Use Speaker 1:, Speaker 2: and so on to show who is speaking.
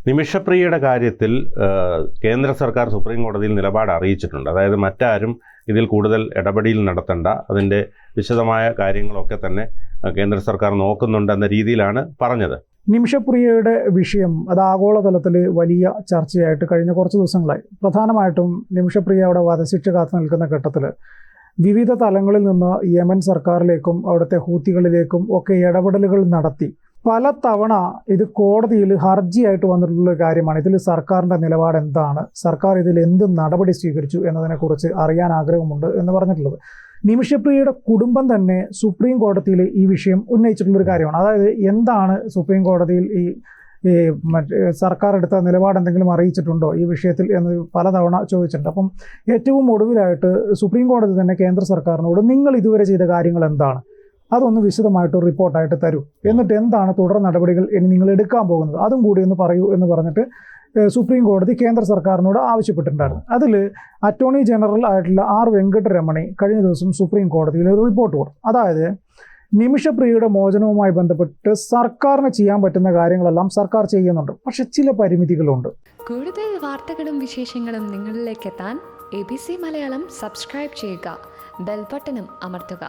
Speaker 1: നിമിഷപ്രിയയുടെ കാര്യത്തിൽ കേന്ദ്ര സർക്കാർ സുപ്രീം കോടതിയിൽ നിലപാട് അറിയിച്ചിട്ടുണ്ട്. അതായത് മറ്റാരും ഇതിൽ കൂടുതൽ ഇടപെടൽ നടത്തേണ്ട, അതിൻ്റെ വിശദമായ കാര്യങ്ങളൊക്കെ തന്നെ കേന്ദ്ര സർക്കാർ നോക്കുന്നുണ്ടെന്ന രീതിയിലാണ് പറഞ്ഞത്.
Speaker 2: നിമിഷപ്രിയയുടെ വിഷയം അത് ആഗോളതലത്തിൽ വലിയ ചർച്ചയായിട്ട് കഴിഞ്ഞ കുറച്ച് ദിവസങ്ങളായി. പ്രധാനമായിട്ടും നിമിഷപ്രിയ അവിടെ വധശിക്ഷ കാത്തു നിൽക്കുന്ന ഘട്ടത്തിൽ വിവിധ തലങ്ങളിൽ നിന്ന് യമൻ സർക്കാരിലേക്കും അവിടുത്തെ ഹൂത്തികളിലേക്കും ഒക്കെ ഇടപെടലുകൾ നടത്തി പല തവണ ഇത് കോടതിയിൽ ഹർജിയായിട്ട് വന്നിട്ടുള്ള കാര്യമാണ്. ഇതിൽ സർക്കാരിൻ്റെ നിലപാട് എന്താണ്, സർക്കാർ ഇതിൽ എന്ത് നടപടി സ്വീകരിച്ചു എന്നതിനെക്കുറിച്ച് അറിയാൻ ആഗ്രഹമുണ്ട് എന്ന് പറഞ്ഞിട്ടുള്ളത്. നിമിഷപ്രിയയുടെ കുടുംബം തന്നെ സുപ്രീം കോടതിയിൽ ഈ വിഷയം ഉന്നയിച്ചിട്ടുള്ളൊരു കാര്യമാണ്. അതായത് എന്താണ് സുപ്രീം കോടതിയിൽ ഈ സർക്കാർ എടുത്ത നിലപാട് എന്തെങ്കിലും അറിയിച്ചിട്ടുണ്ടോ ഈ വിഷയത്തിൽ എന്ന് പലതവണ ചോദിച്ചിട്ടുണ്ട്. അപ്പം ഏറ്റവും ഒടുവിലായിട്ട് സുപ്രീം കോടതി തന്നെ കേന്ദ്ര സർക്കാരിനോട് നിങ്ങൾ ഇതുവരെ ചെയ്ത കാര്യങ്ങൾ എന്താണ്, അതൊന്ന് വിശദമായിട്ട് റിപ്പോർട്ടായിട്ട് തരൂ, എന്നിട്ട് എന്താണ് തുടർ നടപടികൾ ഇനി നിങ്ങൾ എടുക്കാൻ പോകുന്നത് അതും കൂടി ഒന്ന് പറയൂ എന്ന് പറഞ്ഞിട്ട് സുപ്രീം കോടതി കേന്ദ്ര സർക്കാരിനോട് ആവശ്യപ്പെട്ടിട്ടുണ്ടായിരുന്നു. അതിൽ അറ്റോർണി ജനറൽ ആയിട്ടുള്ള ആർ വെങ്കട്ടരമണി കഴിഞ്ഞ ദിവസം സുപ്രീം കോടതിയിൽ ഒരു റിപ്പോർട്ട് കൊടുത്തു. അതായത് നിമിഷപ്രിയയുടെ മോചനവുമായി ബന്ധപ്പെട്ട് സർക്കാരിന് ചെയ്യാൻ പറ്റുന്ന കാര്യങ്ങളെല്ലാം സർക്കാർ ചെയ്യുന്നുണ്ട്, പക്ഷെ ചില പരിമിതികളുണ്ട്.
Speaker 3: കൂടുതൽ വാർത്തകളും വിശേഷങ്ങളും നിങ്ങളിലേക്ക് എത്താൻ ABC മലയാളം സബ്സ്ക്രൈബ് ചെയ്യുക, ബെൽ ബട്ടണും അമർത്തുക.